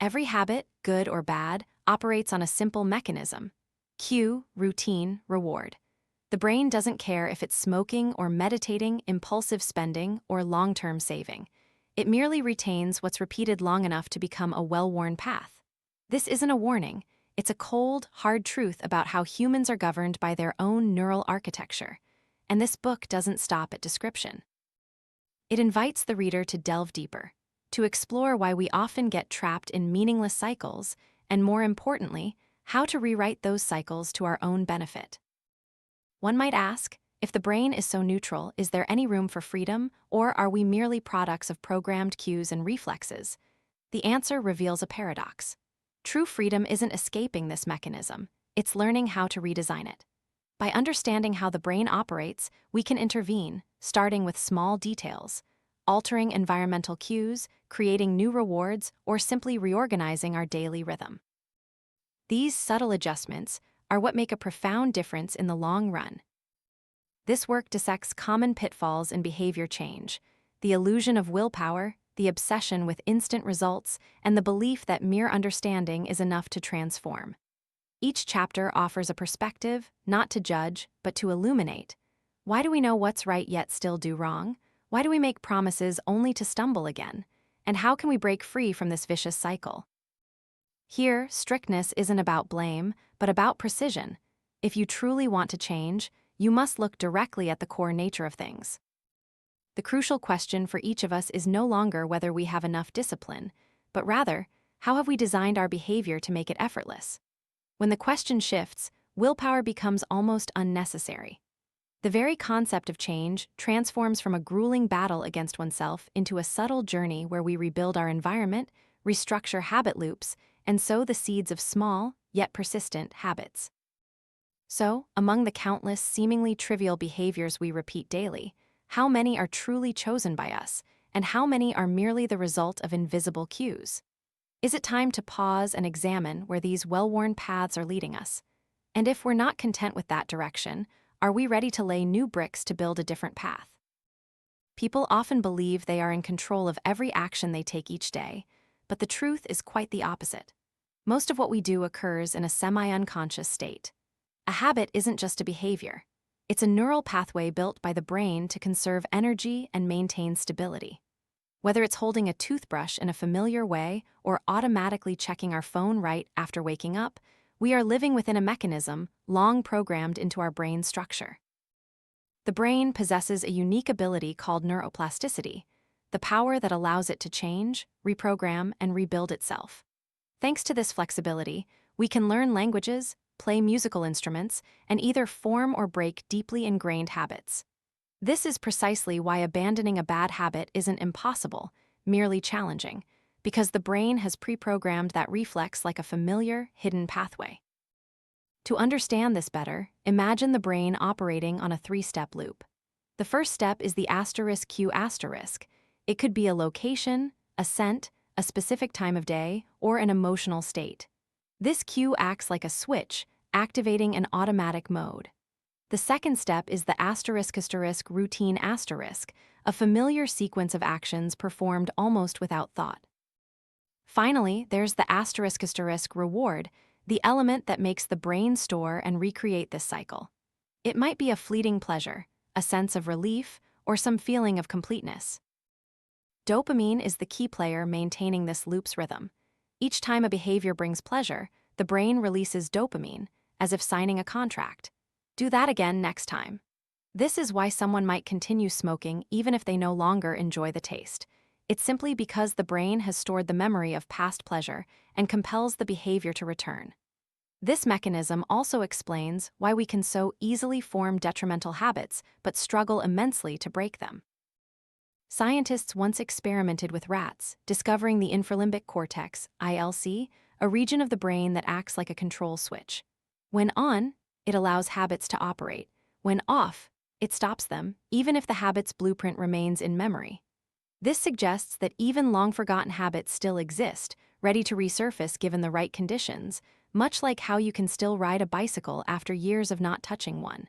Every habit, good or bad, operates on a simple mechanism: cue, routine, reward. The brain doesn't care if it's smoking or meditating, impulsive spending, or long-term saving. It merely retains what's repeated long enough to become a well-worn path. This isn't a warning. It's a cold, hard truth about how humans are governed by their own neural architecture. And this book doesn't stop at description. It invites the reader to delve deeper, to explore why we often get trapped in meaningless cycles, and more importantly, how to rewrite those cycles to our own benefit. One might ask, if the brain is so neutral, is there any room for freedom, or are we merely products of programmed cues and reflexes? The answer reveals a paradox. True freedom isn't escaping this mechanism, it's learning how to redesign it. By understanding how the brain operates, we can intervene, starting with small details, altering environmental cues, creating new rewards, or simply reorganizing our daily rhythm. These subtle adjustments are what make a profound difference in the long run. This work dissects common pitfalls in behavior change: the illusion of willpower, the obsession with instant results, and the belief that mere understanding is enough to transform. Each chapter offers a perspective, not to judge, but to illuminate. Why do we know what's right yet still do wrong? Why do we make promises only to stumble again? And how can we break free from this vicious cycle? Here, strictness isn't about blame, but about precision. If you truly want to change, you must look directly at the core nature of things. The crucial question for each of us is no longer whether we have enough discipline, but rather, how have we designed our behavior to make it effortless? When the question shifts, willpower becomes almost unnecessary. The very concept of change transforms from a grueling battle against oneself into a subtle journey where we rebuild our environment, restructure habit loops, and sow the seeds of small, yet persistent, habits. So, among the countless, seemingly trivial behaviors we repeat daily, how many are truly chosen by us, and how many are merely the result of invisible cues? Is it time to pause and examine where these well-worn paths are leading us? And if we're not content with that direction, are we ready to lay new bricks to build a different path? People often believe they are in control of every action they take each day, but the truth is quite the opposite. Most of what we do occurs in a semi-unconscious state. A habit isn't just a behavior. It's a neural pathway built by the brain to conserve energy and maintain stability. Whether it's holding a toothbrush in a familiar way or automatically checking our phone right after waking up, we are living within a mechanism long programmed into our brain structure. The brain possesses a unique ability called neuroplasticity, the power that allows it to change, reprogram, and rebuild itself. Thanks to this flexibility, we can learn languages, play musical instruments, and either form or break deeply ingrained habits. This is precisely why abandoning a bad habit isn't impossible, merely challenging, because the brain has pre-programmed that reflex like a familiar, hidden pathway. To understand this better, imagine the brain operating on a three-step loop. The first step is the asterisk cue asterisk. It could be a location, a scent, a specific time of day, or an emotional state. This cue acts like a switch, activating an automatic mode. The second step is the asterisk asterisk routine asterisk, a familiar sequence of actions performed almost without thought. Finally, there's the asterisk asterisk reward, the element that makes the brain store and recreate this cycle. It might be a fleeting pleasure, a sense of relief, or some feeling of completeness. Dopamine is the key player maintaining this loop's rhythm. Each time a behavior brings pleasure, the brain releases dopamine, as if signing a contract. Do that again next time. This is why someone might continue smoking even if they no longer enjoy the taste. It's simply because the brain has stored the memory of past pleasure and compels the behavior to return. This mechanism also explains why we can so easily form detrimental habits but struggle immensely to break them. Scientists once experimented with rats, discovering the infralimbic cortex, ILC, a region of the brain that acts like a control switch. When on, it allows habits to operate. When off, it stops them, even if the habit's blueprint remains in memory. This suggests that even long-forgotten habits still exist, ready to resurface given the right conditions, much like how you can still ride a bicycle after years of not touching one.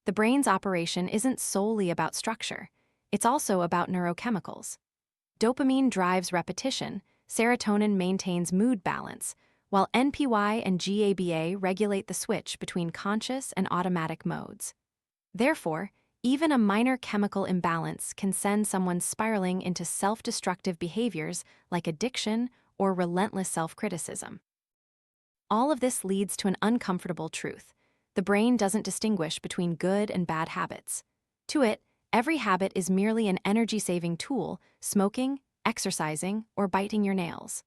The brain's operation isn't solely about structure. It's also about neurochemicals. Dopamine drives repetition, serotonin maintains mood balance, while NPY and GABA regulate the switch between conscious and automatic modes. Therefore, even a minor chemical imbalance can send someone spiraling into self-destructive behaviors like addiction or relentless self-criticism. All of this leads to an uncomfortable truth. The brain doesn't distinguish between good and bad habits. To it, every habit is merely an energy-saving tool: smoking, exercising, or biting your nails.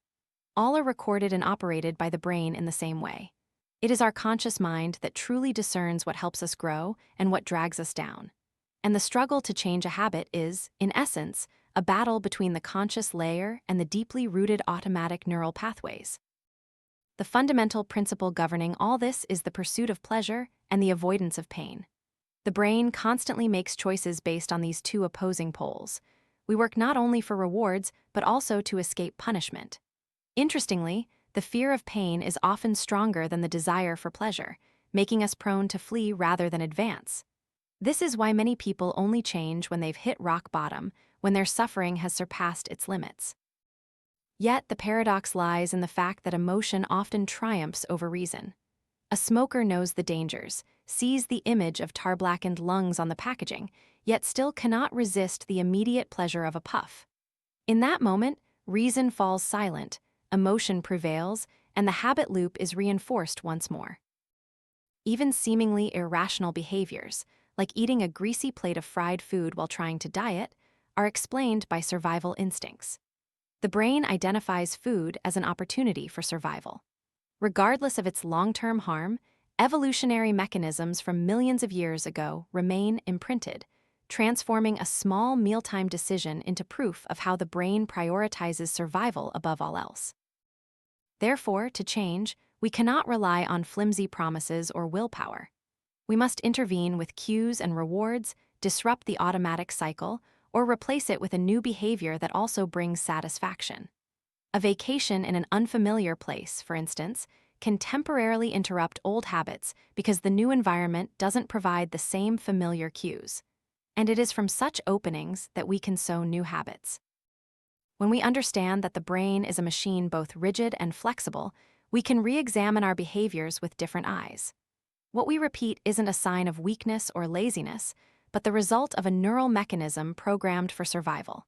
All are recorded and operated by the brain in the same way. It is our conscious mind that truly discerns what helps us grow and what drags us down. And the struggle to change a habit is, in essence, a battle between the conscious layer and the deeply rooted automatic neural pathways. The fundamental principle governing all this is the pursuit of pleasure and the avoidance of pain. The brain constantly makes choices based on these two opposing poles. We work not only for rewards, but also to escape punishment. Interestingly, the fear of pain is often stronger than the desire for pleasure, making us prone to flee rather than advance. This is why many people only change when they've hit rock bottom, when their suffering has surpassed its limits. Yet the paradox lies in the fact that emotion often triumphs over reason. A smoker knows the dangers, sees the image of tar-blackened lungs on the packaging, yet still cannot resist the immediate pleasure of a puff. In that moment, reason falls silent, emotion prevails, and the habit loop is reinforced once more. Even seemingly irrational behaviors, like eating a greasy plate of fried food while trying to diet, are explained by survival instincts. The brain identifies food as an opportunity for survival. Regardless of its long-term harm, evolutionary mechanisms from millions of years ago remain imprinted, transforming a small mealtime decision into proof of how the brain prioritizes survival above all else. Therefore, to change, we cannot rely on flimsy promises or willpower. We must intervene with cues and rewards, disrupt the automatic cycle, or replace it with a new behavior that also brings satisfaction. A vacation in an unfamiliar place, for instance, can temporarily interrupt old habits because the new environment doesn't provide the same familiar cues. And it is from such openings that we can sow new habits. When we understand that the brain is a machine both rigid and flexible, we can re-examine our behaviors with different eyes. What we repeat isn't a sign of weakness or laziness, but the result of a neural mechanism programmed for survival.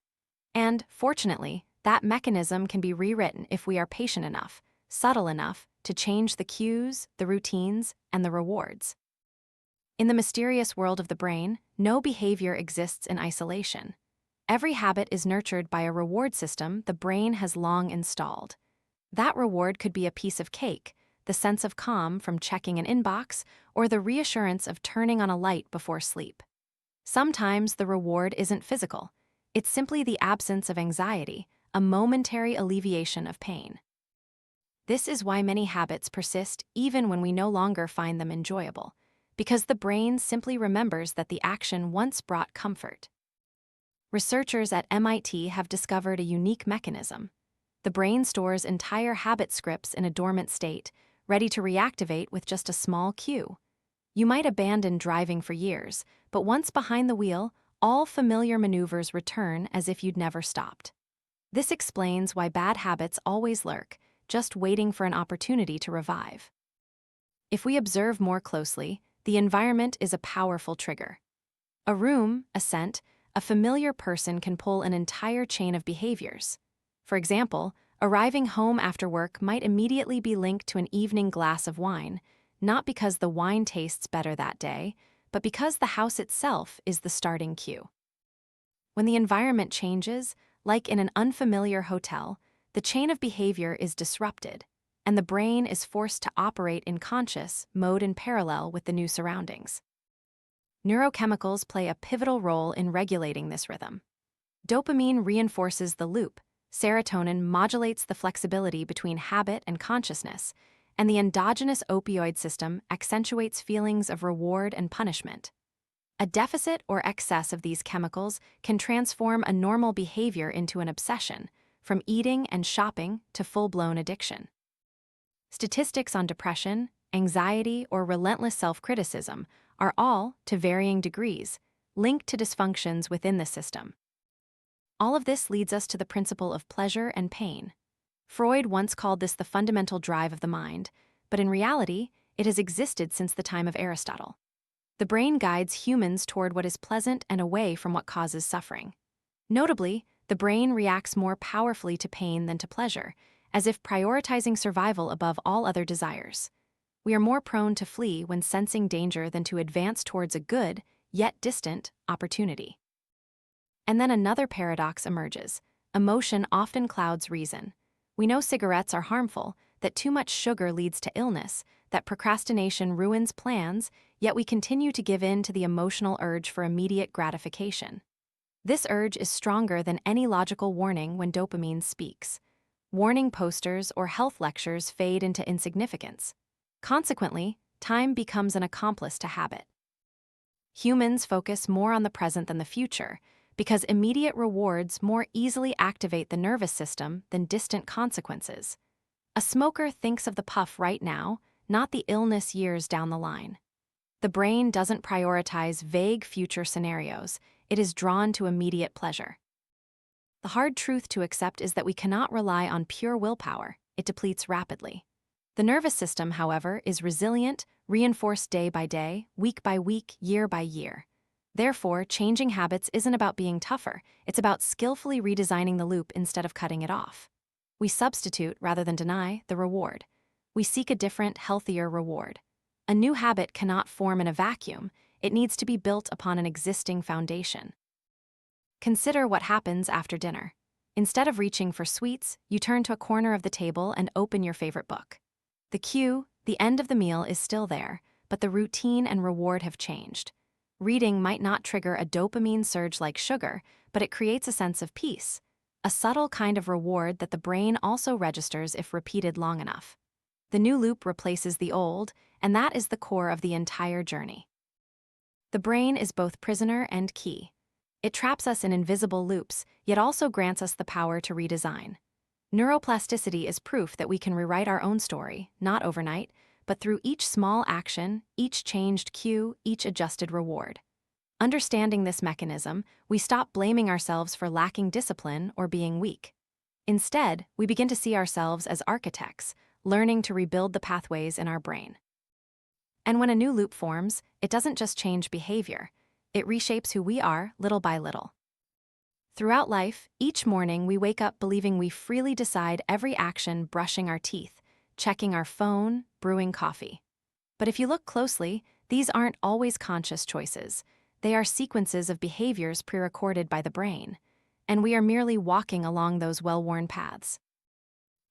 And, fortunately, that mechanism can be rewritten if we are patient enough, subtle enough, to change the cues, the routines, and the rewards. In the mysterious world of the brain, no behavior exists in isolation. Every habit is nurtured by a reward system the brain has long installed. That reward could be a piece of cake, the sense of calm from checking an inbox, or the reassurance of turning on a light before sleep. Sometimes the reward isn't physical. It's simply the absence of anxiety, a momentary alleviation of pain. This is why many habits persist even when we no longer find them enjoyable, because the brain simply remembers that the action once brought comfort. Researchers at MIT have discovered a unique mechanism. The brain stores entire habit scripts in a dormant state, ready to reactivate with just a small cue. You might abandon driving for years, but once behind the wheel, all familiar maneuvers return as if you'd never stopped. This explains why bad habits always lurk, just waiting for an opportunity to revive. If we observe more closely, the environment is a powerful trigger. A room, a scent, a familiar person can pull an entire chain of behaviors. For example, arriving home after work might immediately be linked to an evening glass of wine, not because the wine tastes better that day, but because the house itself is the starting cue. When the environment changes, like in an unfamiliar hotel, the chain of behavior is disrupted, and the brain is forced to operate in conscious mode in parallel with the new surroundings. Neurochemicals play a pivotal role in regulating this rhythm. Dopamine reinforces the loop, serotonin modulates the flexibility between habit and consciousness, and the endogenous opioid system accentuates feelings of reward and punishment. A deficit or excess of these chemicals can transform a normal behavior into an obsession, from eating and shopping to full-blown addiction. Statistics on depression, anxiety, or relentless self-criticism are all, to varying degrees, linked to dysfunctions within the system. All of this leads us to the principle of pleasure and pain. Freud once called this the fundamental drive of the mind, but in reality, it has existed since the time of Aristotle. The brain guides humans toward what is pleasant and away from what causes suffering. Notably, the brain reacts more powerfully to pain than to pleasure, as if prioritizing survival above all other desires. We are more prone to flee when sensing danger than to advance towards a good, yet distant, opportunity. And then another paradox emerges. Emotion often clouds reason. We know cigarettes are harmful, that too much sugar leads to illness, that procrastination ruins plans, yet we continue to give in to the emotional urge for immediate gratification. This urge is stronger than any logical warning when dopamine speaks. Warning posters or health lectures fade into insignificance. Consequently, time becomes an accomplice to habit. Humans focus more on the present than the future, because immediate rewards more easily activate the nervous system than distant consequences. A smoker thinks of the puff right now, not the illness years down the line. The brain doesn't prioritize vague future scenarios, it is drawn to immediate pleasure. The hard truth to accept is that we cannot rely on pure willpower, it depletes rapidly. The nervous system, however, is resilient, reinforced day by day, week by week, year by year. Therefore, changing habits isn't about being tougher, it's about skillfully redesigning the loop instead of cutting it off. We substitute, rather than deny, the reward. We seek a different, healthier reward. A new habit cannot form in a vacuum, it needs to be built upon an existing foundation. Consider what happens after dinner. Instead of reaching for sweets, you turn to a corner of the table and open your favorite book. The cue, the end of the meal, is still there, but the routine and reward have changed. Reading might not trigger a dopamine surge like sugar, but it creates a sense of peace, a subtle kind of reward that the brain also registers if repeated long enough. The new loop replaces the old, and that is the core of the entire journey. The brain is both prisoner and key. It traps us in invisible loops, yet also grants us the power to redesign. Neuroplasticity is proof that we can rewrite our own story, not overnight, but through each small action, each changed cue, each adjusted reward. Understanding this mechanism, we stop blaming ourselves for lacking discipline or being weak. Instead, we begin to see ourselves as architects, learning to rebuild the pathways in our brain. And when a new loop forms, it doesn't just change behavior, it reshapes who we are little by little. Throughout life, each morning we wake up believing we freely decide every action: brushing our teeth, checking our phone, brewing coffee. But if you look closely, these aren't always conscious choices. They are sequences of behaviors pre-recorded by the brain, and we are merely walking along those well-worn paths.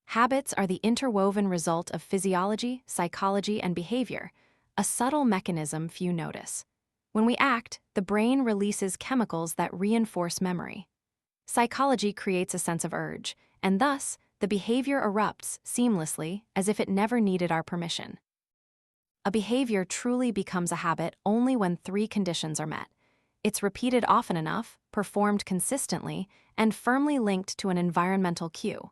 Habits are the interwoven result of physiology, psychology, and behavior, a subtle mechanism few notice. When we act, the brain releases chemicals that reinforce memory. Psychology creates a sense of urge, and thus, the behavior erupts seamlessly as if it never needed our permission. A behavior truly becomes a habit only when 3 conditions are met. It's repeated often enough, performed consistently, and firmly linked to an environmental cue.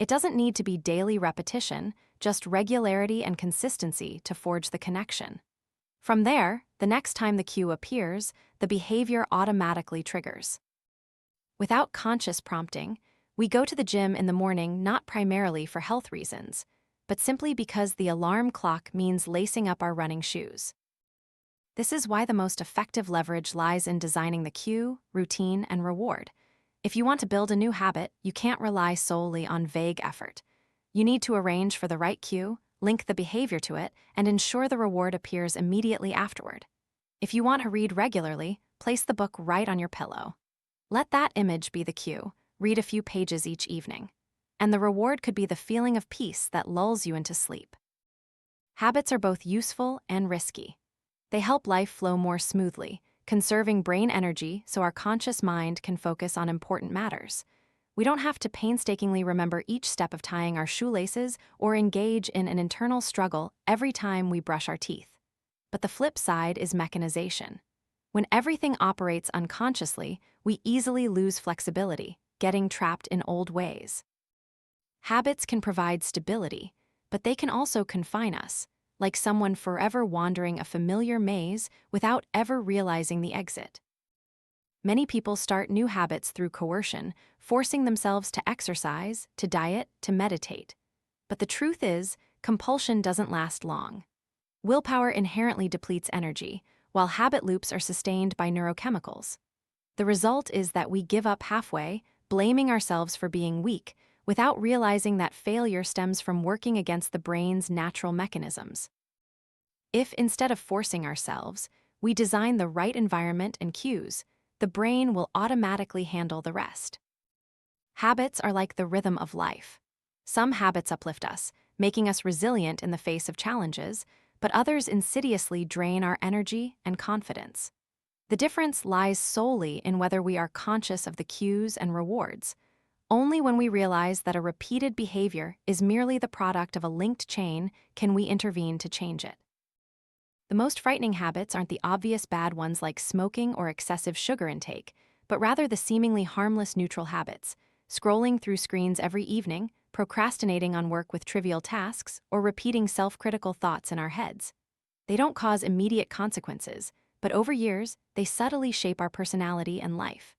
It doesn't need to be daily repetition, just regularity and consistency to forge the connection. From there, the next time the cue appears, the behavior automatically triggers. Without conscious prompting, we go to the gym in the morning not primarily for health reasons, but simply because the alarm clock means lacing up our running shoes. This is why the most effective leverage lies in designing the cue, routine, and reward. If you want to build a new habit, you can't rely solely on vague effort. You need to arrange for the right cue, link the behavior to it, and ensure the reward appears immediately afterward. If you want to read regularly, place the book right on your pillow. Let that image be the cue, read a few pages each evening. And the reward could be the feeling of peace that lulls you into sleep. Habits are both useful and risky. They help life flow more smoothly, conserving brain energy so our conscious mind can focus on important matters. We don't have to painstakingly remember each step of tying our shoelaces or engage in an internal struggle every time we brush our teeth. But the flip side is mechanization. When everything operates unconsciously, we easily lose flexibility, getting trapped in old ways. Habits can provide stability, but they can also confine us, like someone forever wandering a familiar maze without ever realizing the exit. Many people start new habits through coercion, forcing themselves to exercise, to diet, to meditate. But the truth is, compulsion doesn't last long. Willpower inherently depletes energy, while habit loops are sustained by neurochemicals. The result is that we give up halfway, blaming ourselves for being weak, without realizing that failure stems from working against the brain's natural mechanisms. If, instead of forcing ourselves, we design the right environment and cues, the brain will automatically handle the rest. Habits are like the rhythm of life. Some habits uplift us, making us resilient in the face of challenges, but others insidiously drain our energy and confidence. The difference lies solely in whether we are conscious of the cues and rewards. Only when we realize that a repeated behavior is merely the product of a linked chain can we intervene to change it. The most frightening habits aren't the obvious bad ones like smoking or excessive sugar intake, but rather the seemingly harmless neutral habits, scrolling through screens every evening, procrastinating on work with trivial tasks, or repeating self-critical thoughts in our heads. They don't cause immediate consequences, but over years, they subtly shape our personality and life.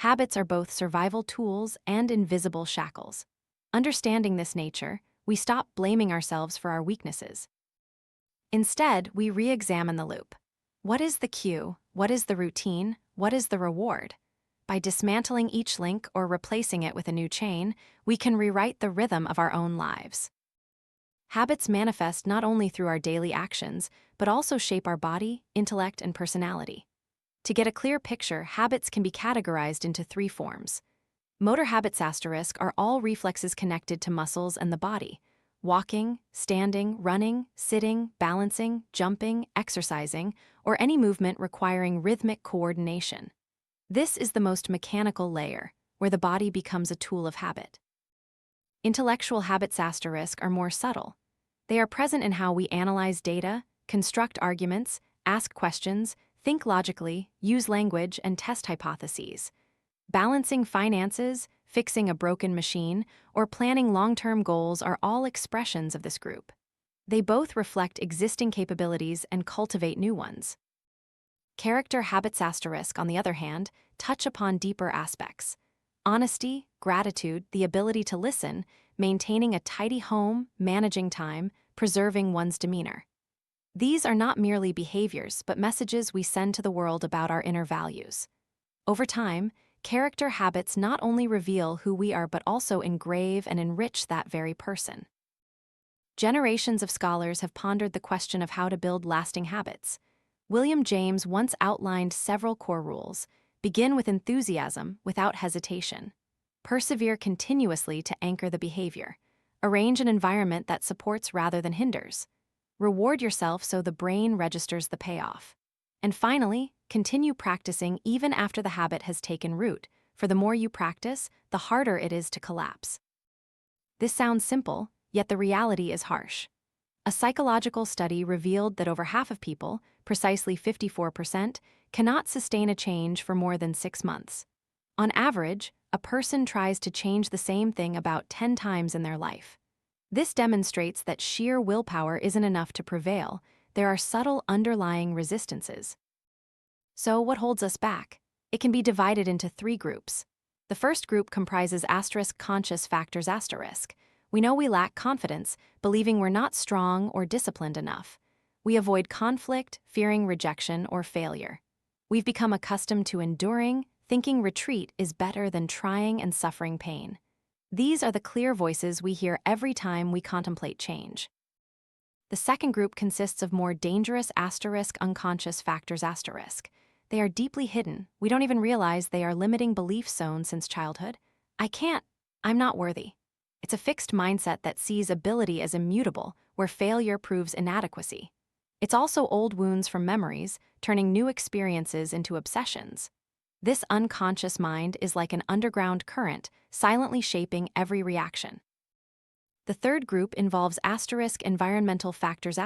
Habits are both survival tools and invisible shackles. Understanding this nature, we stop blaming ourselves for our weaknesses. Instead, we re-examine the loop. What is the cue? What is the routine? What is the reward? By dismantling each link or replacing it with a new chain, we can rewrite the rhythm of our own lives. Habits manifest not only through our daily actions, but also shape our body, intellect, and personality. To get a clear picture, habits can be categorized into 3 forms. Motor habits are all reflexes connected to muscles and the body. Walking, standing, running, sitting, balancing, jumping, exercising, or any movement requiring rhythmic coordination. This is the most mechanical layer, where the body becomes a tool of habit. Intellectual habits are more subtle. They are present in how we analyze data, construct arguments, ask questions, think logically, use language, and test hypotheses. Balancing finances, fixing a broken machine, or planning long-term goals are all expressions of this group. They both reflect existing capabilities and cultivate new ones. Character habits, on the other hand, touch upon deeper aspects. Honesty, gratitude, the ability to listen, maintaining a tidy home, managing time, preserving one's demeanor. These are not merely behaviors, but messages we send to the world about our inner values. Over time, character habits not only reveal who we are but also engrave and enrich that very person. Generations of scholars have pondered the question of how to build lasting habits. William James once outlined several core rules. Begin with enthusiasm, without hesitation. Persevere continuously to anchor the behavior. Arrange an environment that supports rather than hinders. Reward yourself so the brain registers the payoff. And finally, continue practicing even after the habit has taken root, for the more you practice, the harder it is to collapse. This sounds simple, yet the reality is harsh. A psychological study revealed that over half of people, precisely 54%, cannot sustain a change for more than 6 months. On average, a person tries to change the same thing about 10 times in their life. This demonstrates that sheer willpower isn't enough to prevail. There are subtle underlying resistances. So what holds us back? It can be divided into 3 groups. The first group comprises conscious factors. We know we lack confidence, believing we're not strong or disciplined enough. We avoid conflict, fearing rejection or failure. We've become accustomed to enduring, thinking retreat is better than trying and suffering pain. These are the clear voices we hear every time we contemplate change. The second group consists of more dangerous unconscious factors. They are deeply hidden. We don't even realize they are limiting beliefs sown since childhood. I can't. I'm not worthy. It's a fixed mindset that sees ability as immutable, where failure proves inadequacy. It's also old wounds from memories, turning new experiences into obsessions. This unconscious mind is like an underground current, silently shaping every reaction. The third group involves environmental factors.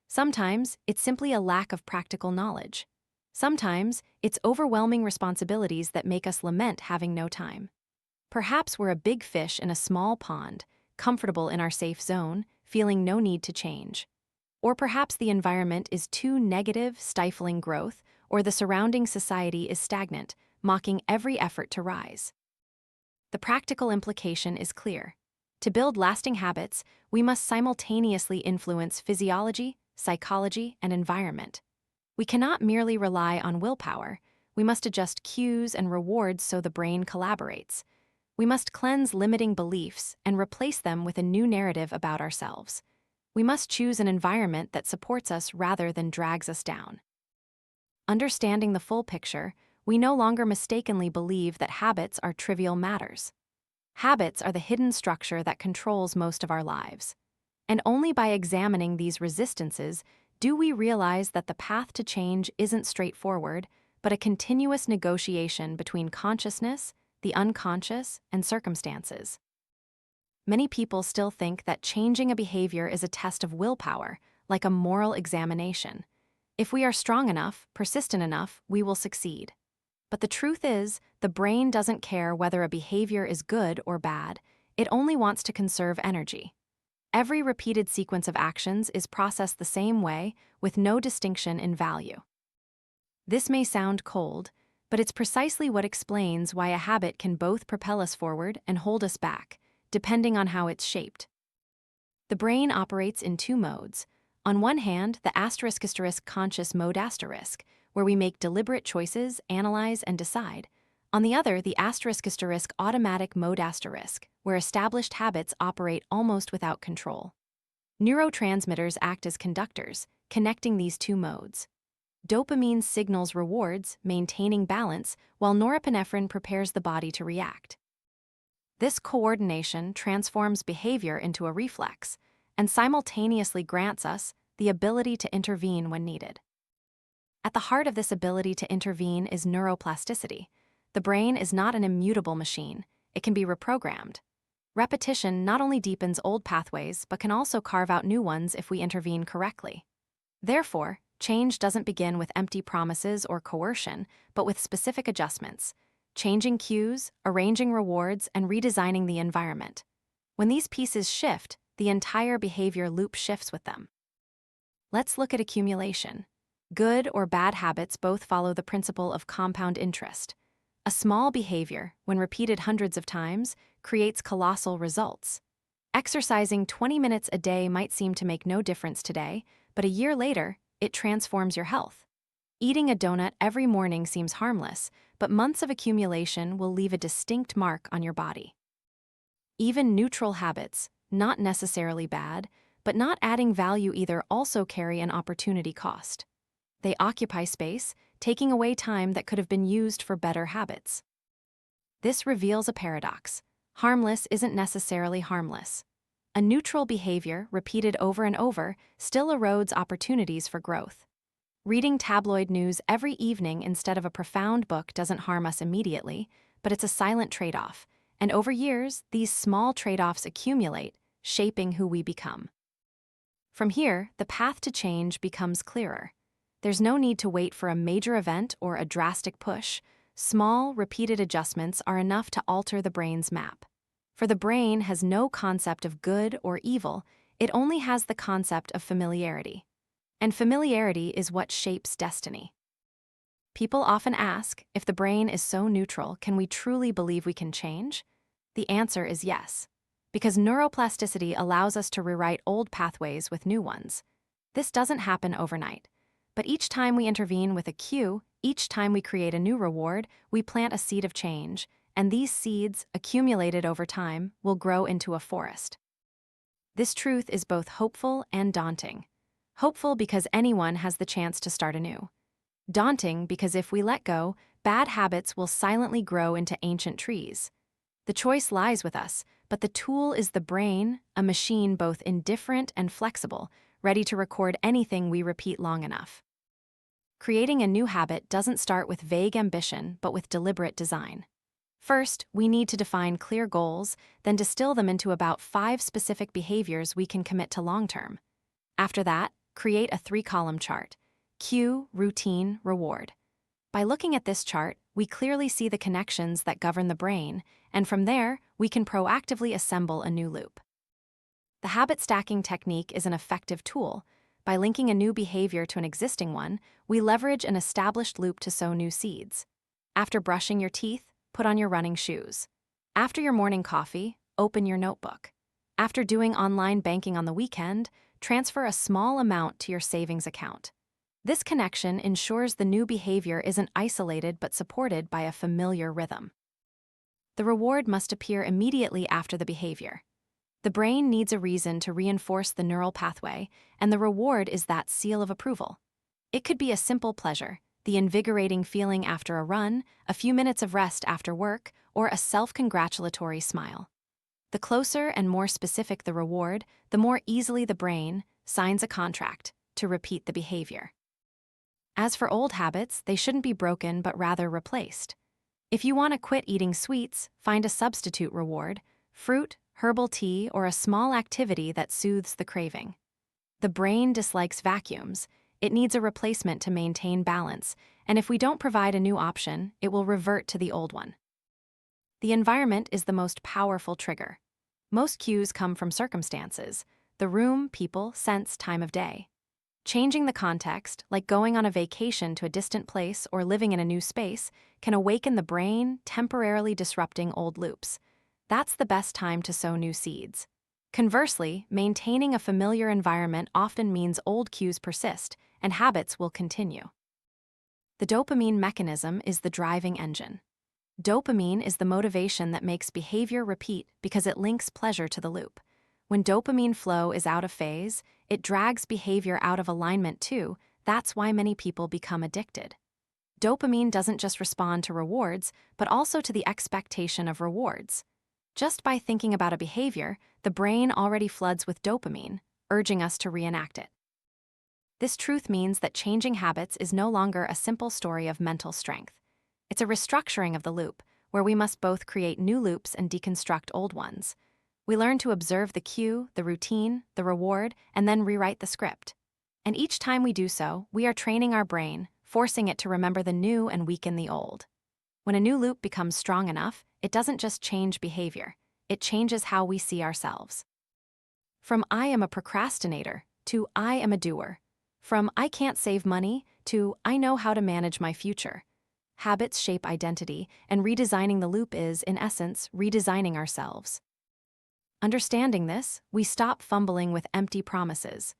Sometimes it's simply a lack of practical knowledge. Sometimes it's overwhelming responsibilities that make us lament having no time. Perhaps we're a big fish in a small pond, comfortable in our safe zone, feeling no need to change. Or perhaps the environment is too negative, stifling growth, or the surrounding society is stagnant, mocking every effort to rise. The practical implication is clear. To build lasting habits, we must simultaneously influence physiology, psychology, and environment. We cannot merely rely on willpower. We must adjust cues and rewards so the brain collaborates. We must cleanse limiting beliefs and replace them with a new narrative about ourselves. We must choose an environment that supports us rather than drags us down. Understanding the full picture, we no longer mistakenly believe that habits are trivial matters. Habits are the hidden structure that controls most of our lives. And only by examining these resistances do we realize that the path to change isn't straightforward, but a continuous negotiation between consciousness, the unconscious, and circumstances. Many people still think that changing a behavior is a test of willpower, like a moral examination. If we are strong enough, persistent enough, we will succeed. But the truth is, the brain doesn't care whether a behavior is good or bad. It only wants to conserve energy. Every repeated sequence of actions is processed the same way, with no distinction in value. This may sound cold, but it's precisely what explains why a habit can both propel us forward and hold us back, depending on how it's shaped. The brain operates in two modes. On one hand, the ** conscious mode **, where we make deliberate choices, analyze, and decide. On the other, the ** automatic mode **, where established habits operate almost without control. Neurotransmitters act as conductors, connecting these two modes. Dopamine signals rewards, maintaining balance, while norepinephrine prepares the body to react. This coordination transforms behavior into a reflex and simultaneously grants us the ability to intervene when needed. At the heart of this ability to intervene is neuroplasticity. The brain is not an immutable machine. It can be reprogrammed. Repetition not only deepens old pathways, but can also carve out new ones if we intervene correctly. Therefore, change doesn't begin with empty promises or coercion, but with specific adjustments, changing cues, arranging rewards, and redesigning the environment. When these pieces shift, the entire behavior loop shifts with them. Let's look at accumulation. Good or bad habits both follow the principle of compound interest. A small behavior, when repeated hundreds of times, creates colossal results. Exercising 20 minutes a day might seem to make no difference today, but a year later, it transforms your health. Eating a donut every morning seems harmless, but months of accumulation will leave a distinct mark on your body. Even neutral habits, not necessarily bad, but not adding value either, also carry an opportunity cost. They occupy space, taking away time that could have been used for better habits. This reveals a paradox. Harmless isn't necessarily harmless. A neutral behavior, repeated over and over, still erodes opportunities for growth. Reading tabloid news every evening instead of a profound book doesn't harm us immediately, but it's a silent trade-off, and over years, these small trade-offs accumulate, shaping who we become. From here, the path to change becomes clearer. There's no need to wait for a major event or a drastic push. Small, repeated adjustments are enough to alter the brain's map. For the brain has no concept of good or evil, it only has the concept of familiarity. And familiarity is what shapes destiny. People often ask, if the brain is so neutral, can we truly believe we can change? The answer is yes, because neuroplasticity allows us to rewrite old pathways with new ones. This doesn't happen overnight. But each time we intervene with a cue, each time we create a new reward, we plant a seed of change, and these seeds, accumulated over time, will grow into a forest. This truth is both hopeful and daunting. Hopeful because anyone has the chance to start anew. Daunting because if we let go, bad habits will silently grow into ancient trees. The choice lies with us, but the tool is the brain, a machine both indifferent and flexible, ready to record anything we repeat long enough. Creating a new habit doesn't start with vague ambition, but with deliberate design. First, we need to define clear goals, then distill them into about 5 specific behaviors we can commit to long-term. After that, create a 3-column chart: cue, routine, reward. By looking at this chart, we clearly see the connections that govern the brain, and from there, we can proactively assemble a new loop. The habit stacking technique is an effective tool. By linking a new behavior to an existing one, we leverage an established loop to sow new seeds. After brushing your teeth, put on your running shoes. After your morning coffee, open your notebook. After doing online banking on the weekend, transfer a small amount to your savings account. This connection ensures the new behavior isn't isolated but supported by a familiar rhythm. The reward must appear immediately after the behavior. The brain needs a reason to reinforce the neural pathway, and the reward is that seal of approval. It could be a simple pleasure, the invigorating feeling after a run, a few minutes of rest after work, or a self-congratulatory smile. The closer and more specific the reward, the more easily the brain signs a contract to repeat the behavior. As for old habits, they shouldn't be broken but rather replaced. If you want to quit eating sweets, find a substitute reward: fruit, herbal tea, or a small activity that soothes the craving. The brain dislikes vacuums. It needs a replacement to maintain balance, and if we don't provide a new option, it will revert to the old one. The environment is the most powerful trigger. Most cues come from circumstances: the room, people, scents, time of day. Changing the context, like going on a vacation to a distant place or living in a new space, can awaken the brain, temporarily disrupting old loops. That's the best time to sow new seeds. Conversely, maintaining a familiar environment often means old cues persist, and habits will continue. The dopamine mechanism is the driving engine. Dopamine is the motivation that makes behavior repeat because it links pleasure to the loop. When dopamine flow is out of phase, it drags behavior out of alignment too. That's why many people become addicted. Dopamine doesn't just respond to rewards, but also to the expectation of rewards. Just by thinking about a behavior, the brain already floods with dopamine, urging us to reenact it. This truth means that changing habits is no longer a simple story of mental strength. It's a restructuring of the loop, where we must both create new loops and deconstruct old ones. We learn to observe the cue, the routine, the reward, and then rewrite the script. And each time we do so, we are training our brain, forcing it to remember the new and weaken the old. When a new loop becomes strong enough, it doesn't just change behavior, it changes how we see ourselves. From "I am a procrastinator" to "I am a doer." From "I can't save money" to "I know how to manage my future." Habits shape identity, and redesigning the loop is, in essence, redesigning ourselves. Understanding this, we stop fumbling with empty promises.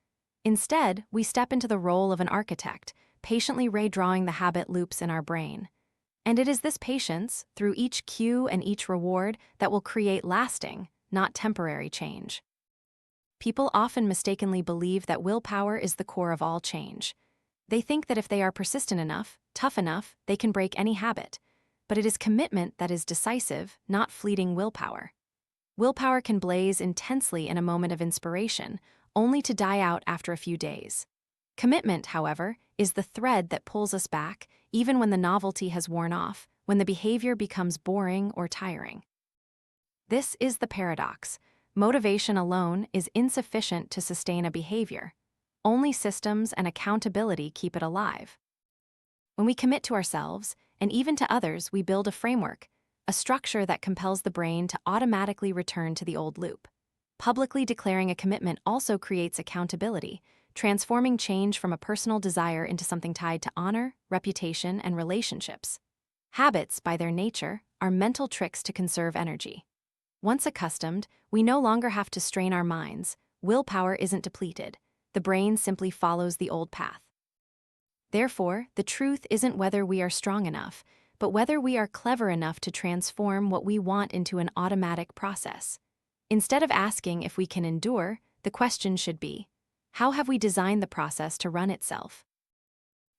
Instead, we step into the role of an architect, patiently redrawing the habit loops in our brain. And it is this patience, through each cue and each reward, that will create lasting, not temporary change. People often mistakenly believe that willpower is the core of all change. They think that if they are persistent enough, tough enough, they can break any habit. But it is commitment that is decisive, not fleeting willpower. Willpower can blaze intensely in a moment of inspiration, only to die out after a few days. Commitment, however, is the thread that pulls us back, even when the novelty has worn off, when the behavior becomes boring or tiring. This is the paradox. Motivation alone is insufficient to sustain a behavior. Only systems and accountability keep it alive. When we commit to ourselves, and even to others, we build a framework, a structure that compels the brain to automatically return to the old loop. Publicly declaring a commitment also creates accountability, transforming change from a personal desire into something tied to honor, reputation, and relationships. Habits, by their nature, are mental tricks to conserve energy. Once accustomed, we no longer have to strain our minds. Willpower isn't depleted. The brain simply follows the old path. Therefore, the truth isn't whether we are strong enough, but whether we are clever enough to transform what we want into an automatic process. Instead of asking if we can endure, the question should be, how have we designed the process to run itself?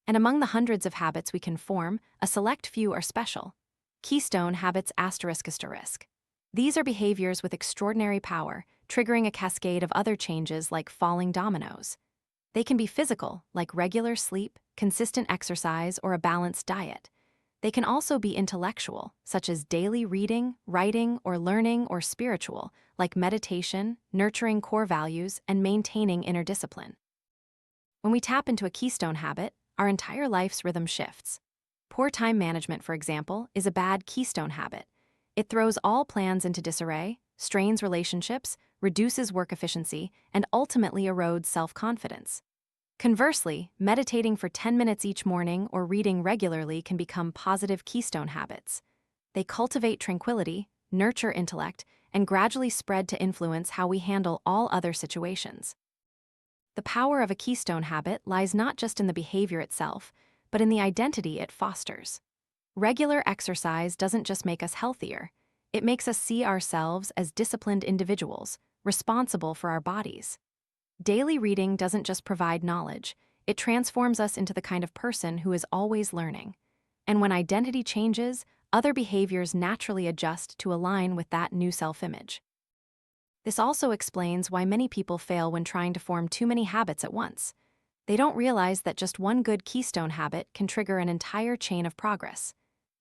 And among the hundreds of habits we can form, a select few are special. Keystone habits ***. These are behaviors with extraordinary power, triggering a cascade of other changes like falling dominoes. They can be physical, like regular sleep, consistent exercise, or a balanced diet. They can also be intellectual, such as daily reading, writing, or learning, or spiritual, like meditation, nurturing core values, and maintaining inner discipline. When we tap into a keystone habit, our entire life's rhythm shifts. Poor time management, for example, is a bad keystone habit. It throws all plans into disarray, strains relationships, reduces work efficiency, and ultimately erodes self-confidence. Conversely, meditating for 10 minutes each morning or reading regularly can become positive keystone habits. They cultivate tranquility, nurture intellect, and gradually spread to influence how we handle all other situations. The power of a keystone habit lies not just in the behavior itself, but in the identity it fosters. Regular exercise doesn't just make us healthier, it makes us see ourselves as disciplined individuals, responsible for our bodies. Daily reading doesn't just provide knowledge, it transforms us into the kind of person who is always learning. And when identity changes, other behaviors naturally adjust to align with that new self-image. This also explains why many people fail when trying to form too many habits at once. They don't realize that just one good keystone habit can trigger an entire chain of progress.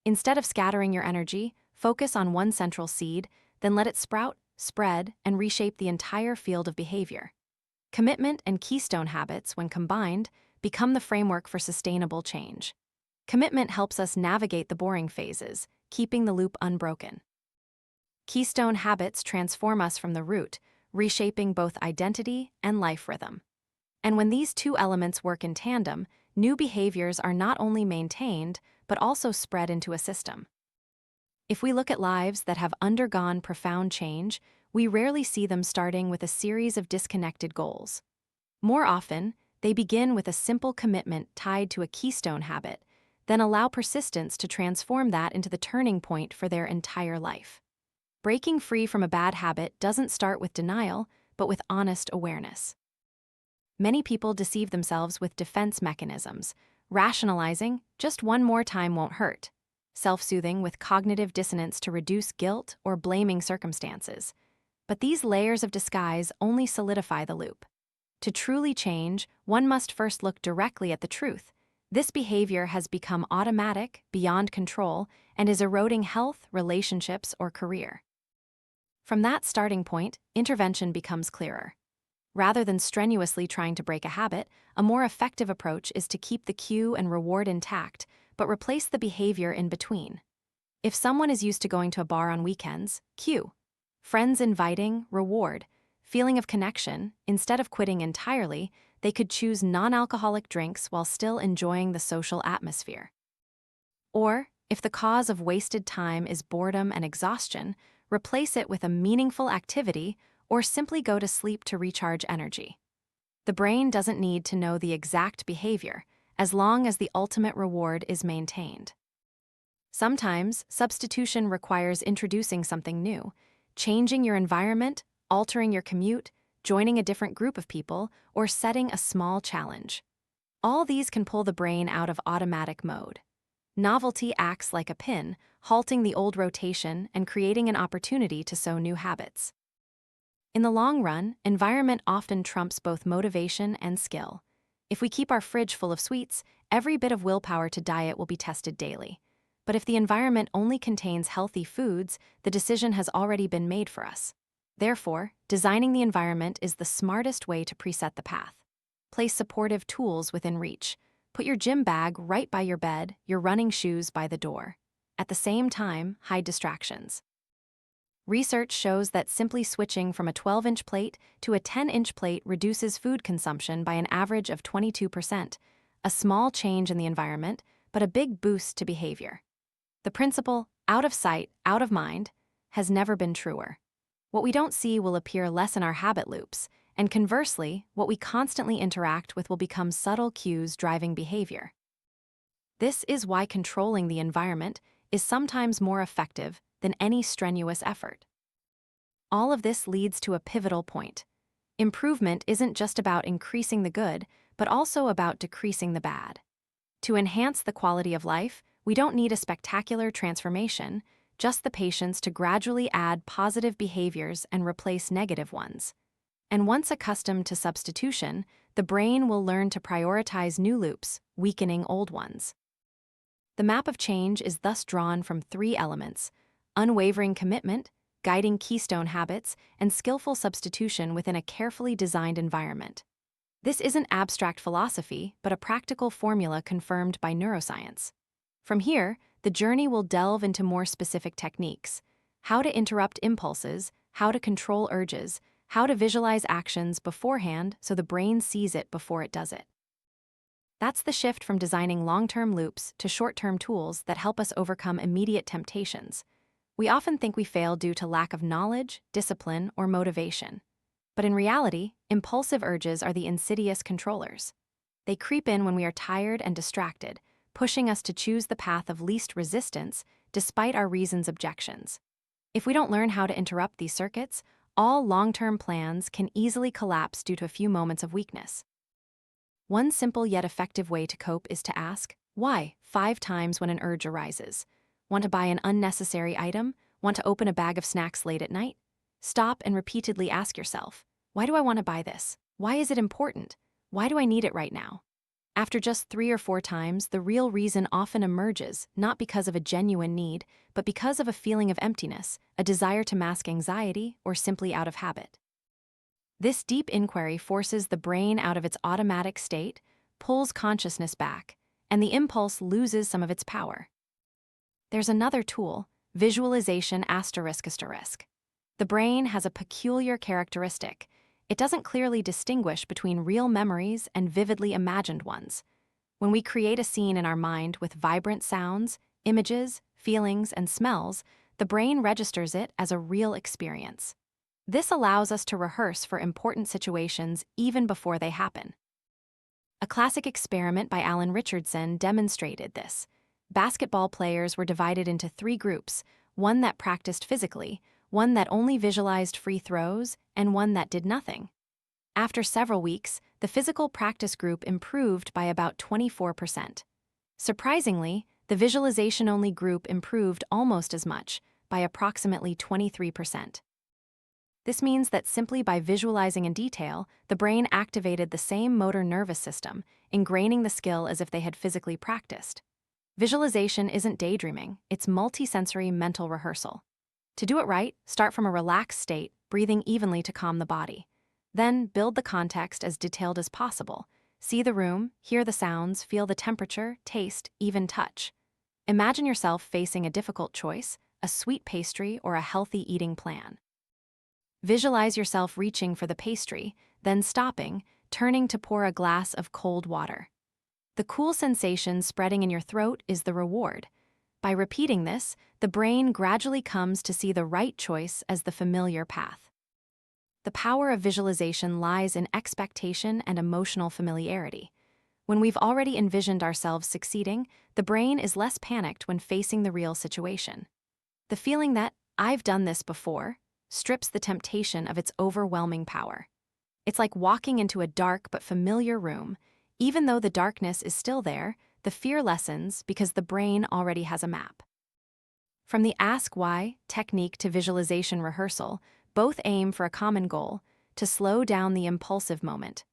Instead of scattering your energy, focus on one central seed, then let it sprout, spread, and reshape the entire field of behavior. Commitment and keystone habits, when combined, become the framework for sustainable change. Commitment helps us navigate the boring phases, keeping the loop unbroken. Keystone habits transform us from the root, reshaping both identity and life rhythm. And when these two elements work in tandem, new behaviors are not only maintained, but also spread into a system. If we look at lives that have undergone profound change, we rarely see them starting with a series of disconnected goals. More often, they begin with a simple commitment tied to a keystone habit, then allow persistence to transform that into the turning point for their entire life. Breaking free from a bad habit doesn't start with denial, but with honest awareness. Many people deceive themselves with defense mechanisms, rationalizing, just one more time won't hurt, self-soothing with cognitive dissonance to reduce guilt or blaming circumstances. But these layers of disguise only solidify the loop. To truly change, one must first look directly at the truth. This behavior has become automatic, beyond control, and is eroding health, relationships, or career. From that starting point, intervention becomes clearer. Rather than strenuously trying to break a habit, a more effective approach is to keep the cue and reward intact, but replace the behavior in between. If someone is used to going to a bar on weekends, cue. Friends inviting, reward. Feeling of connection, instead of quitting entirely, they could choose non-alcoholic drinks while still enjoying the social atmosphere. Or, if the cause of wasted time is boredom and exhaustion, replace it with a meaningful activity or simply go to sleep to recharge energy. The brain doesn't need to know the exact behavior, as long as the ultimate reward is maintained. Sometimes, substitution requires introducing something new, changing your environment, altering your commute, joining a different group of people, or setting a small challenge. All these can pull the brain out of automatic mode. Novelty acts like a pin, halting the old rotation and creating an opportunity to sow new habits. In the long run, environment often trumps both motivation and skill. If we keep our fridge full of sweets, every bit of willpower to diet will be tested daily. But if the environment only contains healthy foods, the decision has already been made for us. Therefore, designing the environment is the smartest way to preset the path. Place supportive tools within reach. Put your gym bag right by your bed, your running shoes by the door. At the same time, hide distractions. Research shows that simply switching from a 12-inch plate to a 10-inch plate reduces food consumption by an average of 22%, a small change in the environment, but a big boost to behavior. The principle, out of sight, out of mind, has never been truer. What we don't see will appear less in our habit loops, and conversely, what we constantly interact with will become subtle cues driving behavior. This is why controlling the environment is sometimes more effective than any strenuous effort. All of this leads to a pivotal point. Improvement isn't just about increasing the good, but also about decreasing the bad. To enhance the quality of life, we don't need a spectacular transformation, just the patience to gradually add positive behaviors and replace negative ones. And once accustomed to substitution, the brain will learn to prioritize new loops, weakening old ones. The map of change is thus drawn from three elements: unwavering commitment, guiding keystone habits, and skillful substitution within a carefully designed environment. This isn't abstract philosophy, but a practical formula confirmed by neuroscience. From here, the journey will delve into more specific techniques: how to interrupt impulses, how to control urges, how to visualize actions beforehand so the brain sees it before it does it. That's the shift from designing long-term loops to short-term tools that help us overcome immediate temptations. We often think we fail due to lack of knowledge, discipline, or motivation. But in reality, impulsive urges are the insidious controllers. They creep in when we are tired and distracted, pushing us to choose the path of least resistance despite our reason's objections. If we don't learn how to interrupt these circuits, all long-term plans can easily collapse due to a few moments of weakness. One simple yet effective way to cope is to ask, why, 5 times when an urge arises. Want to buy an unnecessary item? Want to open a bag of snacks late at night? Stop and repeatedly ask yourself, why do I want to buy this? Why is it important? Why do I need it right now? After just 3 or 4 times, the real reason often emerges, not because of a genuine need, but because of a feeling of emptiness, a desire to mask anxiety, or simply out of habit. This deep inquiry forces the brain out of its automatic state, pulls consciousness back, and the impulse loses some of its power. There's another tool, visualization ***. The brain has a peculiar characteristic. It doesn't clearly distinguish between real memories and vividly imagined ones. When we create a scene in our mind with vibrant sounds, images, feelings, and smells, the brain registers it as a real experience. This allows us to rehearse for important situations even before they happen. A classic experiment by Alan Richardson demonstrated this. Basketball players were divided into 3 groups, one that practiced physically, one that only visualized free throws, and one that did nothing. After several weeks, the physical practice group improved by about 24%. Surprisingly, the visualization-only group improved almost as much, by approximately 23%. This means that simply by visualizing in detail, the brain activated the same motor nervous system, ingraining the skill as if they had physically practiced. Visualization isn't daydreaming, it's multisensory mental rehearsal. To do it right, start from a relaxed state, breathing evenly to calm the body. Then, build the context as detailed as possible. See the room, hear the sounds, feel the temperature, taste, even touch. Imagine yourself facing a difficult choice, a sweet pastry or a healthy eating plan. Visualize yourself reaching for the pastry, then stopping, turning to pour a glass of cold water. The cool sensation spreading in your throat is the reward. By repeating this, the brain gradually comes to see the right choice as the familiar path. The power of visualization lies in expectation and emotional familiarity. When we've already envisioned ourselves succeeding, the brain is less panicked when facing the real situation. The feeling that, "I've done this before," strips the temptation of its overwhelming power. It's like walking into a dark but familiar room. Even though the darkness is still there, the fear lessens because the brain already has a map. From the Ask Why technique to visualization rehearsal, both aim for a common goal, to slow down the impulsive moment.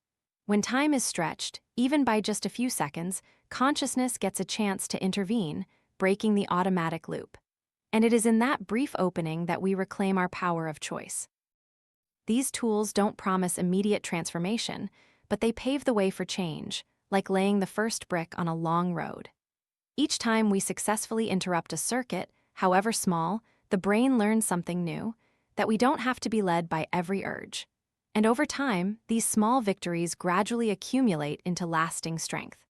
When time is stretched, even by just a few seconds, consciousness gets a chance to intervene, breaking the automatic loop. And it is in that brief opening that we reclaim our power of choice. These tools don't promise immediate transformation, but they pave the way for change, like laying the first brick on a long road. Each time we successfully interrupt a circuit, however small, the brain learns something new, that we don't have to be led by every urge. And over time, these small victories gradually accumulate into lasting strength.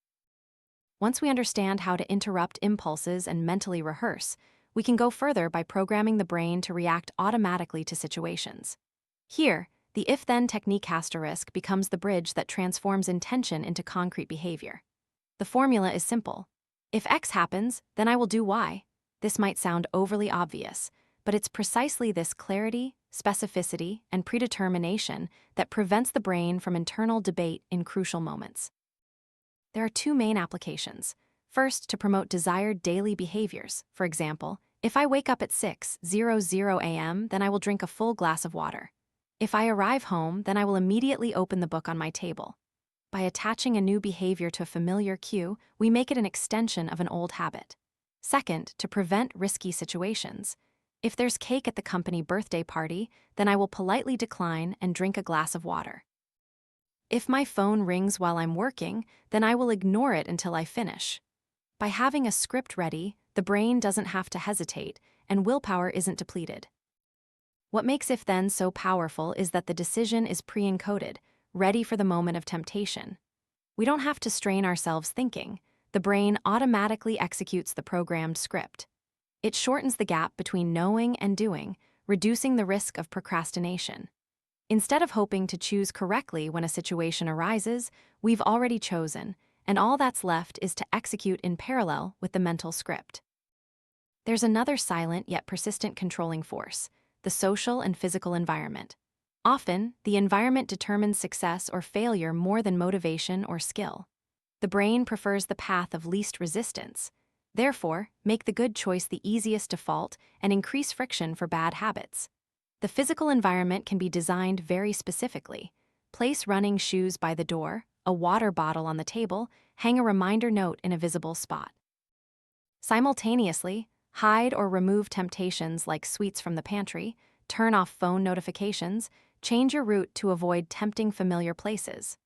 Once we understand how to interrupt impulses and mentally rehearse, we can go further by programming the brain to react automatically to situations. Here, the if-then technique * becomes the bridge that transforms intention into concrete behavior. The formula is simple. If X happens, then I will do Y. This might sound overly obvious, but it's precisely this clarity, specificity, and predetermination that prevents the brain from internal debate in crucial moments. There are 2 main applications. First, to promote desired daily behaviors. For example, if I wake up at 6:00 a.m., then I will drink a full glass of water. If I arrive home, then I will immediately open the book on my table. By attaching a new behavior to a familiar cue, we make it an extension of an old habit. Second, to prevent risky situations. If there's cake at the company birthday party, then I will politely decline and drink a glass of water. If my phone rings while I'm working, then I will ignore it until I finish. By having a script ready, the brain doesn't have to hesitate, and willpower isn't depleted. What makes if-then so powerful is that the decision is pre-encoded, ready for the moment of temptation. We don't have to strain ourselves thinking. The brain automatically executes the programmed script. It shortens the gap between knowing and doing, reducing the risk of procrastination. Instead of hoping to choose correctly when a situation arises, we've already chosen, and all that's left is to execute in parallel with the mental script. There's another silent yet persistent controlling force: the social and physical environment. Often, the environment determines success or failure more than motivation or skill. The brain prefers the path of least resistance. Therefore, make the good choice the easiest default and increase friction for bad habits. The physical environment can be designed very specifically. Place running shoes by the door, a water bottle on the table, hang a reminder note in a visible spot. Simultaneously, hide or remove temptations like sweets from the pantry, turn off phone notifications, change your route to avoid tempting familiar places.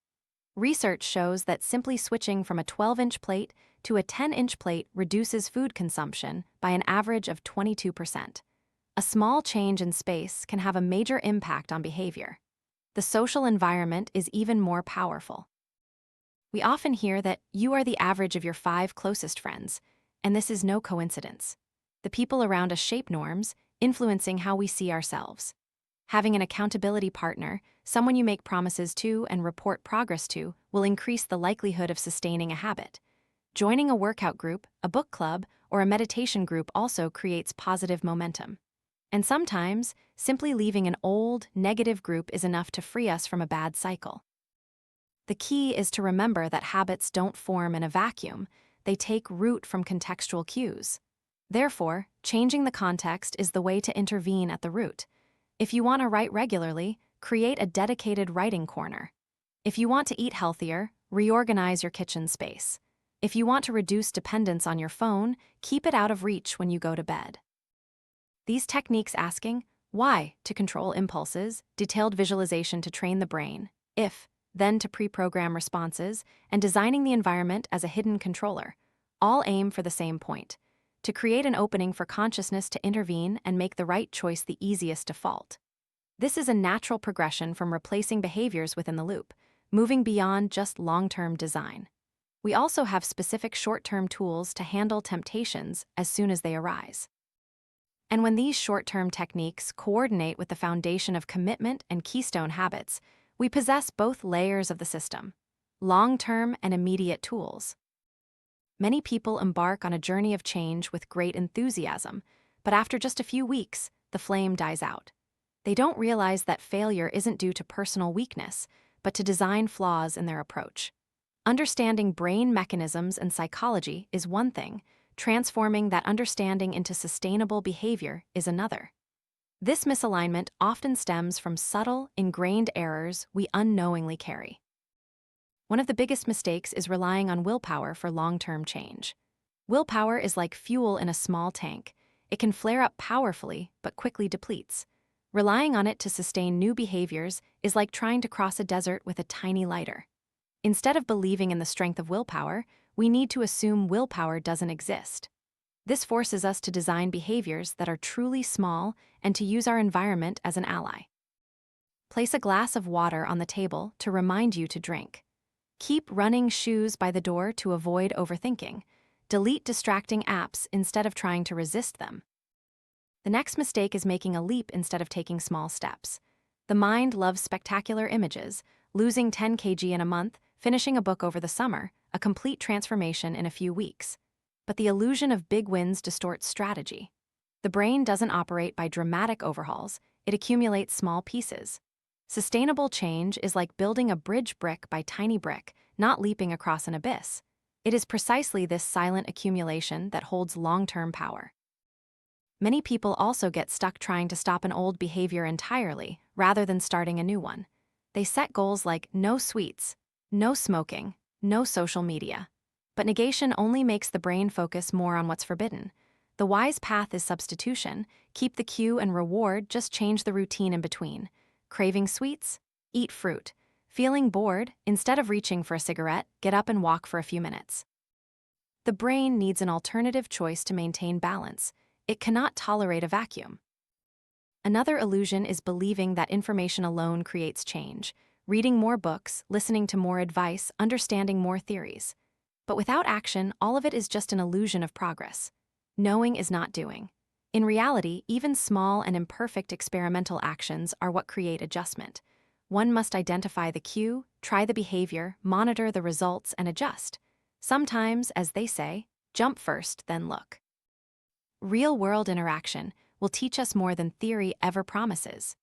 Research shows that simply switching from a 12-inch plate to a 10-inch plate reduces food consumption by an average of 22%. A small change in space can have a major impact on behavior. The social environment is even more powerful. We often hear that you are the average of your 5 closest friends, and this is no coincidence. The people around us shape norms, influencing how we see ourselves. Having an accountability partner, someone you make promises to and report progress to, will increase the likelihood of sustaining a habit. Joining a workout group, a book club, or a meditation group also creates positive momentum. And sometimes, simply leaving an old, negative group is enough to free us from a bad cycle. The key is to remember that habits don't form in a vacuum, they take root from contextual cues. Therefore, changing the context is the way to intervene at the root. If you want to write regularly, create a dedicated writing corner. If you want to eat healthier, reorganize your kitchen space. If you want to reduce dependence on your phone, keep it out of reach when you go to bed. These techniques asking, why to control impulses, detailed visualization to train the brain, if, then to pre-program responses, and designing the environment as a hidden controller, all aim for the same point: to create an opening for consciousness to intervene and make the right choice the easiest default. This is a natural progression from replacing behaviors within the loop, moving beyond just long-term design. We also have specific short-term tools to handle temptations as soon as they arise. And when these short-term techniques coordinate with the foundation of commitment and keystone habits, we possess both layers of the system: long-term and immediate tools. Many people embark on a journey of change with great enthusiasm, but after just a few weeks, the flame dies out. They don't realize that failure isn't due to personal weakness, but to design flaws in their approach. Understanding brain mechanisms and psychology is one thing, transforming that understanding into sustainable behavior is another. This misalignment often stems from subtle, ingrained errors we unknowingly carry. One of the biggest mistakes is relying on willpower for long-term change. Willpower is like fuel in a small tank. It can flare up powerfully, but quickly depletes. Relying on it to sustain new behaviors is like trying to cross a desert with a tiny lighter. Instead of believing in the strength of willpower, we need to assume willpower doesn't exist. This forces us to design behaviors that are truly small and to use our environment as an ally. Place a glass of water on the table to remind you to drink. Keep running shoes by the door to avoid overthinking. Delete distracting apps instead of trying to resist them. The next mistake is making a leap instead of taking small steps. The mind loves spectacular images: losing 10 kg in a month, finishing a book over the summer, a complete transformation in a few weeks. But the illusion of big wins distorts strategy. The brain doesn't operate by dramatic overhauls, it accumulates small pieces. Sustainable change is like building a bridge brick by tiny brick, not leaping across an abyss. It is precisely this silent accumulation that holds long-term power. Many people also get stuck trying to stop an old behavior entirely, rather than starting a new one. They set goals like no sweets, no smoking, no social media. But negation only makes the brain focus more on what's forbidden. The wise path is substitution. Keep the cue and reward, just change the routine in between. Craving sweets? Eat fruit. Feeling bored? Instead of reaching for a cigarette, get up and walk for a few minutes. The brain needs an alternative choice to maintain balance. It cannot tolerate a vacuum. Another illusion is believing that information alone creates change. Reading more books, listening to more advice, understanding more theories. But without action, all of it is just an illusion of progress. Knowing is not doing. In reality, even small and imperfect experimental actions are what create adjustment. One must identify the cue, try the behavior, monitor the results, and adjust. Sometimes, as they say, jump first, then look. Real-world interaction will teach us more than theory ever promises.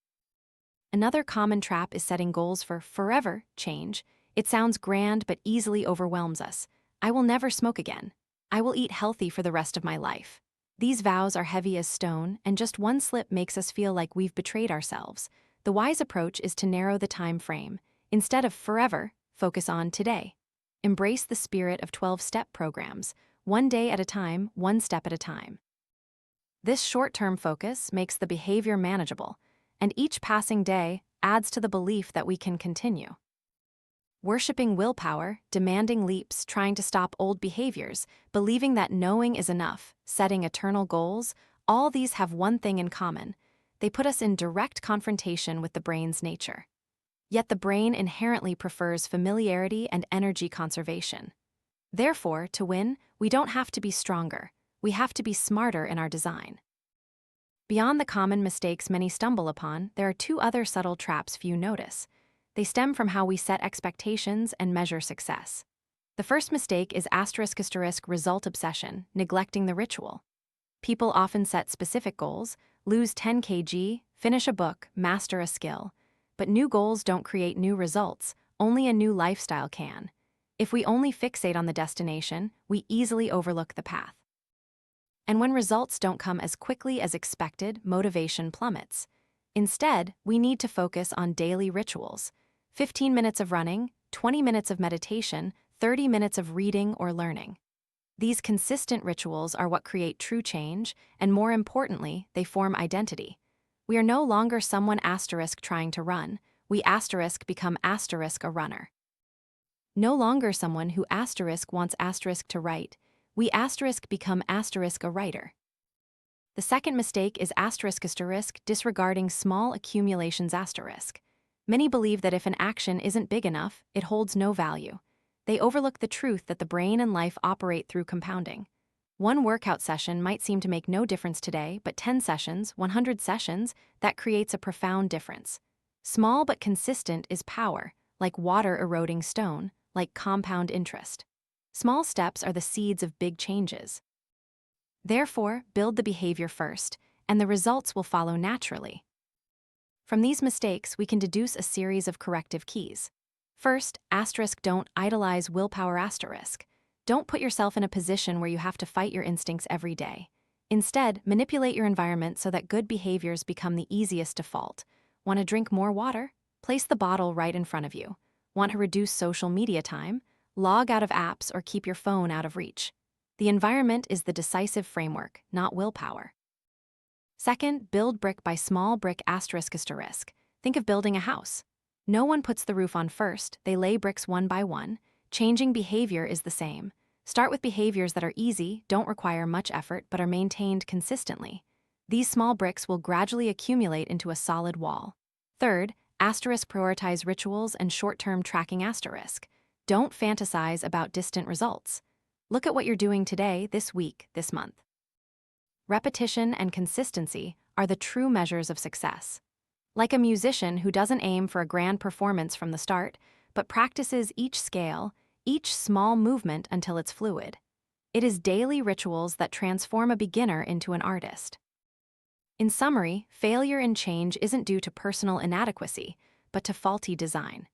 Another common trap is setting goals for forever change. It sounds grand but easily overwhelms us. I will never smoke again. I will eat healthy for the rest of my life. These vows are heavy as stone, and just one slip makes us feel like we've betrayed ourselves. The wise approach is to narrow the time frame. Instead of forever, focus on today. Embrace the spirit of 12-step programs, one day at a time, one step at a time. This short-term focus makes the behavior manageable, and each passing day adds to the belief that we can continue. Worshipping willpower, demanding leaps, trying to stop old behaviors, believing that knowing is enough, setting eternal goals, all these have one thing in common. They put us in direct confrontation with the brain's nature. Yet the brain inherently prefers familiarity and energy conservation. Therefore, to win, we don't have to be stronger. We have to be smarter in our design. Beyond the common mistakes many stumble upon, there are two other subtle traps few notice. They stem from how we set expectations and measure success. The first mistake is *** result obsession, neglecting the ritual. People often set specific goals, lose 10 kg, finish a book, master a skill. But new goals don't create new results, only a new lifestyle can. If we only fixate on the destination, we easily overlook the path. And when results don't come as quickly as expected, motivation plummets. Instead, we need to focus on daily rituals. 15 minutes of running, 20 minutes of meditation, 30 minutes of reading or learning. These consistent rituals are what create true change, and more importantly, they form identity. We are no longer someone * trying to run. We * become * a runner. No longer someone who * wants * to write. We * become * a writer. The second mistake is * disregarding small accumulations *. Many believe that if an action isn't big enough, it holds no value. They overlook the truth that the brain and life operate through compounding. One workout session might seem to make no difference today, but 10 sessions, 100 sessions, that creates a profound difference. Small but consistent is power, like water eroding stone, like compound interest. Small steps are the seeds of big changes. Therefore, build the behavior first, and the results will follow naturally. From these mistakes, we can deduce a series of corrective keys. First, * don't idolize willpower *. Don't put yourself in a position where you have to fight your instincts every day. Instead, manipulate your environment so that good behaviors become the easiest default. Want to drink more water? Place the bottle right in front of you. Want to reduce social media time? Log out of apps or keep your phone out of reach. The environment is the decisive framework, not willpower. Second, build brick by small brick ***. Think of building a house. No one puts the roof on first, they lay bricks one by one. Changing behavior is the same. Start with behaviors that are easy, don't require much effort, but are maintained consistently. These small bricks will gradually accumulate into a solid wall. Third, * prioritize rituals and short-term tracking *. Don't fantasize about distant results. Look at what you're doing today, this week, this month. Repetition and consistency are the true measures of success. Like a musician who doesn't aim for a grand performance from the start, but practices each scale, each small movement until it's fluid. It is daily rituals that transform a beginner into an artist. In summary, failure in change isn't due to personal inadequacy, but to faulty design.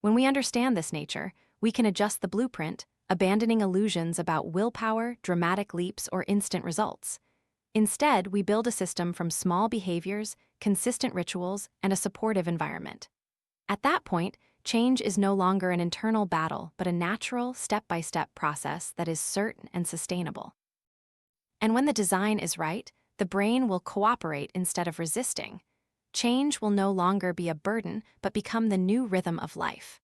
When we understand this nature, we can adjust the blueprint, abandoning illusions about willpower, dramatic leaps, or instant results. Instead, we build a system from small behaviors, consistent rituals, and a supportive environment. At that point, change is no longer an internal battle, but a natural, step-by-step process that is certain and sustainable. And when the design is right, the brain will cooperate instead of resisting. Change will no longer be a burden, but become the new rhythm of life.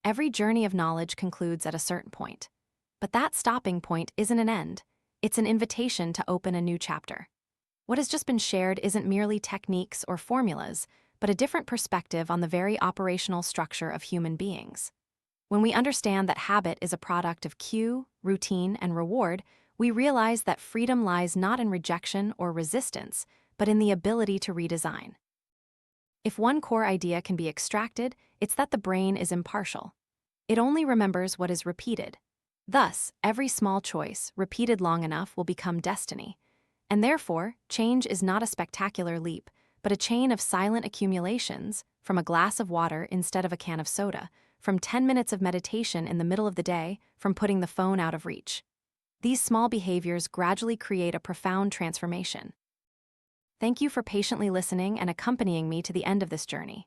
Every journey of knowledge concludes at a certain point. But that stopping point isn't an end. It's an invitation to open a new chapter. What has just been shared isn't merely techniques or formulas, but a different perspective on the very operational structure of human beings. When we understand that habit is a product of cue, routine, and reward, we realize that freedom lies not in rejection or resistance, but in the ability to redesign. If one core idea can be extracted, it's that the brain is impartial. It only remembers what is repeated. Thus, every small choice, repeated long enough, will become destiny. And therefore, change is not a spectacular leap, but a chain of silent accumulations, from a glass of water instead of a can of soda, from 10 minutes of meditation in the middle of the day, from putting the phone out of reach. These small behaviors gradually create a profound transformation. Thank you for patiently listening and accompanying me to the end of this journey.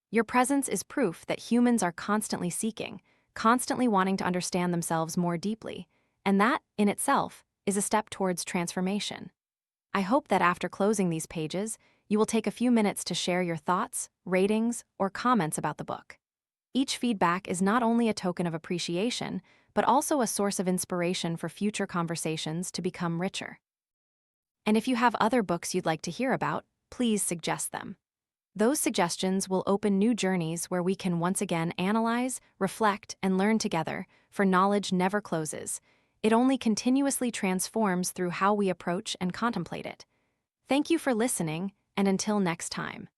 Your presence is proof that humans are constantly seeking, constantly wanting to understand themselves more deeply, and that, in itself, is a step towards transformation. I hope that after closing these pages, you will take a few minutes to share your thoughts, ratings, or comments about the book. Each feedback is not only a token of appreciation, but also a source of inspiration for future conversations to become richer. And if you have other books you'd like to hear about, please suggest them. Those suggestions will open new journeys where we can once again analyze, reflect, and learn together, for knowledge never closes. It only continuously transforms through how we approach and contemplate it. Thank you for listening, and until next time.